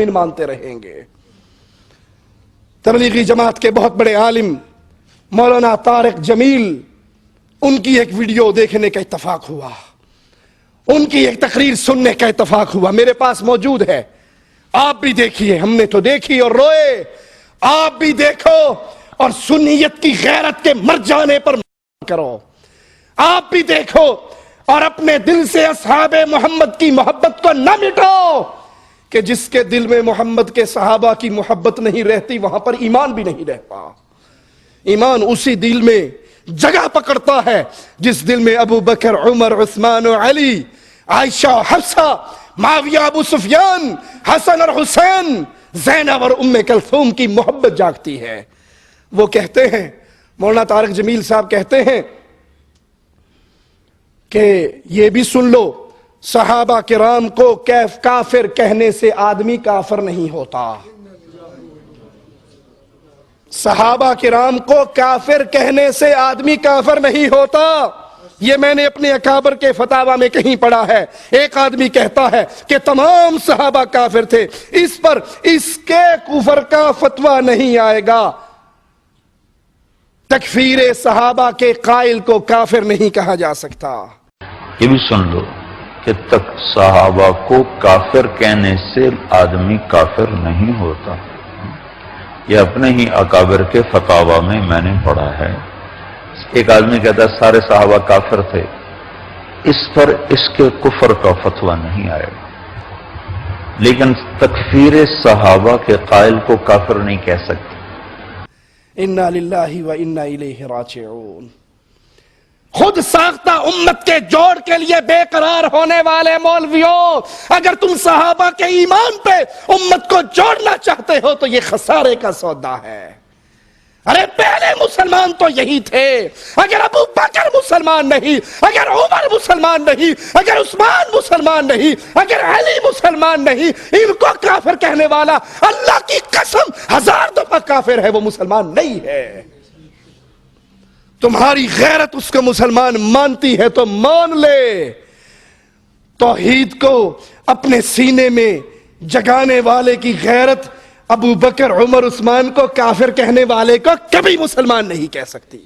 مانتے رہیں گے۔ تبلیغی جماعت کے بہت بڑے عالم مولانا طارق جمیل، ان کی ایک ویڈیو دیکھنے کا اتفاق ہوا، ان کی ایک تقریر سننے کا اتفاق ہوا، میرے پاس موجود ہے، آپ بھی دیکھیے، ہم نے تو دیکھی اور روئے، آپ بھی دیکھو اور سنیت کی غیرت کے مر جانے پر کرو، آپ بھی دیکھو اور اپنے دل سے اصحاب محمد کی محبت کو نہ مٹاؤ، کہ جس کے دل میں محمد کے صحابہ کی محبت نہیں رہتی وہاں پر ایمان بھی نہیں رہتا۔ ایمان اسی دل میں جگہ پکڑتا ہے جس دل میں ابو بکر، عمر، عثمان و علی، عائشہ، حفصہ، معاویہ، ابو سفیان، حسن اور حسین، زینب اور ام کلثوم کی محبت جاگتی ہے۔ وہ کہتے ہیں، مولانا طارق جمیل صاحب کہتے ہیں کہ یہ بھی سن لو، صحابہ کرام کو کافر کہنے سے آدمی کافر نہیں ہوتا۔ صحابہ کرام کو کافر کہنے سے آدمی کافر نہیں ہوتا، یہ میں نے اپنے اکابر کے فتاوی میں کہیں پڑھا ہے۔ ایک آدمی کہتا ہے کہ تمام صحابہ کافر تھے، اس پر اس کے کفر کا فتویٰ نہیں آئے گا۔ تکفیر صحابہ کے قائل کو کافر نہیں کہا جا سکتا۔ یہ بھی سن لو کہ تک صحابہ کو کافر کہنے سے آدمی کافر نہیں ہوتا، یہ اپنے ہی اکابر کے فتاوی میں نے پڑھا ہے۔ ایک آدمی کہتا ہے سارے صحابہ کافر تھے، اس پر اس کے کفر کا فتویٰ نہیں آئے گا، لیکن تکفیر صحابہ کے قائل کو کافر نہیں کہہ سکتے۔ انا للہ و انا الیہ راجعون۔ خود ساختہ امت کے جوڑ کے لیے بے قرار ہونے والے مولویوں، اگر تم صحابہ کے ایمان پہ امت کو جوڑنا چاہتے ہو تو یہ خسارے کا سودا ہے۔ ارے پہلے مسلمان تو یہی تھے، اگر ابو بکر مسلمان نہیں، اگر عمر مسلمان نہیں، اگر عثمان مسلمان نہیں، اگر علی مسلمان نہیں، ان کو کافر کہنے والا اللہ کی قسم 1000 دفعہ کافر ہے، وہ مسلمان نہیں ہے۔ تمہاری غیرت اس کو مسلمان مانتی ہے تو مان لے۔ توحید کو اپنے سینے میں جگانے والے کی غیرت ابو بکر، عمر، عثمان کو کافر کہنے والے کو کبھی مسلمان نہیں کہہ سکتی۔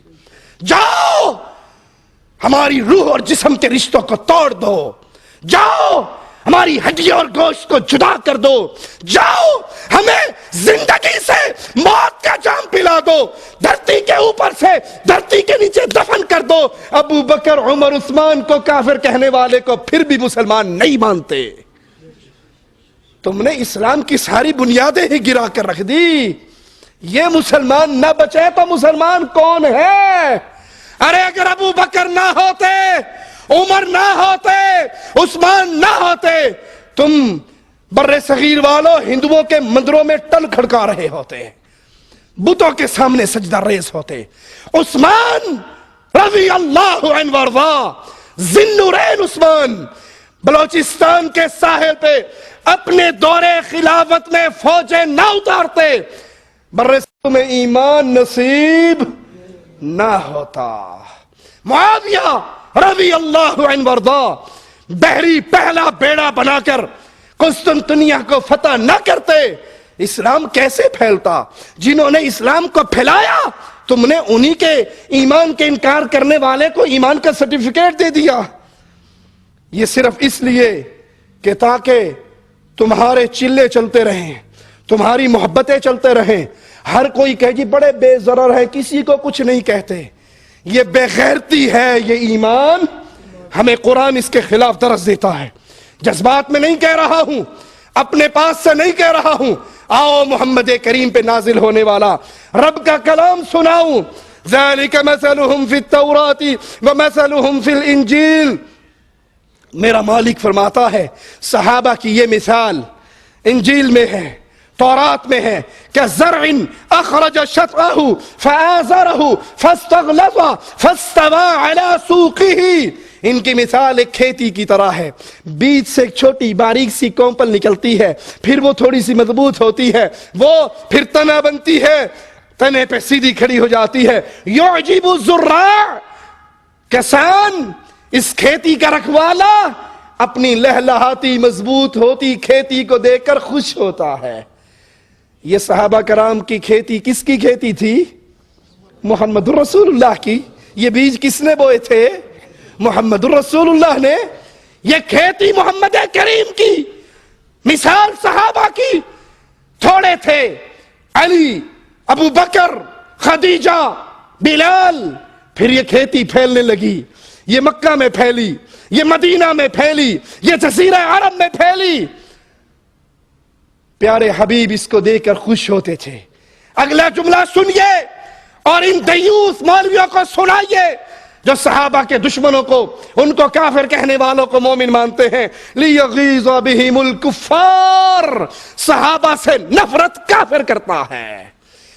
جاؤ ہماری روح اور جسم کے رشتوں کو توڑ دو، جاؤ ہماری ہڈی اور گوشت کو جدا کر دو، جاؤ ہمیں زندگی سے موت کا جام پلا دو، دھرتی کے اوپر سے دھرتی کے نیچے دفن کر دو۔ ابو بکر، عمر، عثمان کو کافر کہنے والے کو پھر بھی مسلمان نہیں مانتے۔ تم نے اسلام کی ساری بنیادیں ہی گرا کر رکھ دی۔ یہ مسلمان نہ بچے تو مسلمان کون ہے؟ ارے اگر ابو بکر نہ ہوتے، عمر نہ ہوتے، عثمان نہ ہوتے، تم بر صغیر والوں ہندوؤں کے مندروں میں ٹل کھڑکا رہے ہوتے، بتوں کے سامنے سجدہ ریز ہوتے۔ عثمان رضی اللہ عنہ وارضاہ، ذی النورین عثمان، بلوچستان کے ساحل پہ اپنے دور خلافت میں فوجیں نہ اتارتے، برصغیر میں ایمان نصیب نہ ہوتا۔ معاویہ رضی اللہ عنہ وارضاہ بحری پہلا بیڑا بنا کر قسطنطنیہ کو فتح نہ کرتے، اسلام کیسے پھیلتا؟ جنہوں نے اسلام کو پھیلایا تم نے انہی کے ایمان کے انکار کرنے والے کو ایمان کا سرٹیفکیٹ دے دیا۔ یہ صرف اس لیے کہ تاکہ تمہارے چلے چلتے رہیں، تمہاری محبتیں چلتے رہیں، ہر کوئی کہے جی بڑے بے ضرر ہیں، کسی کو کچھ نہیں کہتے۔ یہ بے غیرتی ہے، یہ ایمان ہمیں قرآن اس کے خلاف درس دیتا ہے۔ جذبات میں نہیں کہہ رہا ہوں، اپنے پاس سے نہیں کہہ رہا ہوں، آؤ محمد کریم پہ نازل ہونے والا رب کا کلام سناؤں۔ ذالک مثلہم فی التوراۃ ومثلہم فی الانجیل۔ میرا مالک فرماتا ہے صحابہ کی یہ مثال انجیل میں ہے، تورات میں ہے، کہ زرع اخرج شطأہ فآزرہ فاستغلظ فاستوى علی سوقہ۔ ان کی مثال ایک کھیتی کی طرح ہے، بیج سے ایک چھوٹی باریک سی کومپل نکلتی ہے، پھر وہ تھوڑی سی مضبوط ہوتی ہے، وہ پھر تنا بنتی ہے، تنے پہ سیدھی کھڑی ہو جاتی ہے۔ یعجب الزراع، کسان، اس کھیتی کا رکھوالا اپنی لہلہاتی مضبوط ہوتی کھیتی کو دیکھ کر خوش ہوتا ہے۔ یہ صحابہ کرام کی کھیتی کس کی کھیتی تھی؟ محمد الرسول اللہ کی۔ یہ بیج کس نے بوئے تھے؟ محمد الرسول اللہ نے۔ یہ کھیتی محمد کریم کی، مثال صحابہ کی تھوڑے تھے، علی، ابو بکر، خدیجہ، بلال۔ پھر یہ کھیتی پھیلنے لگی، یہ مکہ میں پھیلی، یہ مدینہ میں پھیلی، یہ جزیرہ عرب میں پھیلی۔ پیارے حبیب اس کو دیکھ کر خوش ہوتے تھے۔ اگلا جملہ سنیے اور ان دیوس مولویوں کو سنائیے جو صحابہ کے دشمنوں کو، ان کو کافر کہنے والوں کو مومن مانتے ہیں۔ لِيَغِيظَ بِهِمُ الْكُفَّارِ، صحابہ سے نفرت کافر کرتا ہے۔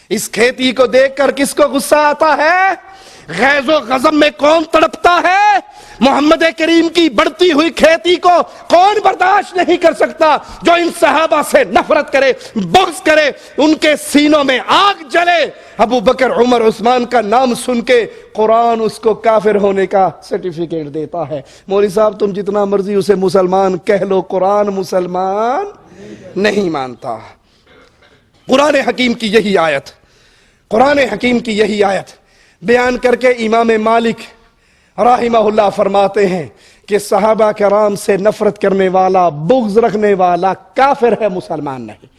اس کھیتی کو دیکھ کر کس کو غصہ آتا ہے؟ غیظ و غضب میں کون تڑپتا ہے؟ محمد کریم کی بڑھتی ہوئی کھیتی کو کون برداشت نہیں کر سکتا؟ جو ان صحابہ سے نفرت کرے، بغض کرے، ان کے سینوں میں آگ جلے۔ ابو بکر، عمر، عثمان کا نام سن کے قرآن اس کو کافر ہونے کا سرٹیفکیٹ دیتا ہے۔ مولوی صاحب تم جتنا مرضی اسے مسلمان کہہ لو، قرآن مسلمان نہیں مانتا۔ قرآن حکیم کی یہی آیت، قرآن حکیم کی یہی آیت بیان کر کے امام مالک رحمہ اللہ فرماتے ہیں کہ صحابہ کرام سے نفرت کرنے والا، بغض رکھنے والا کافر ہے، مسلمان نہیں۔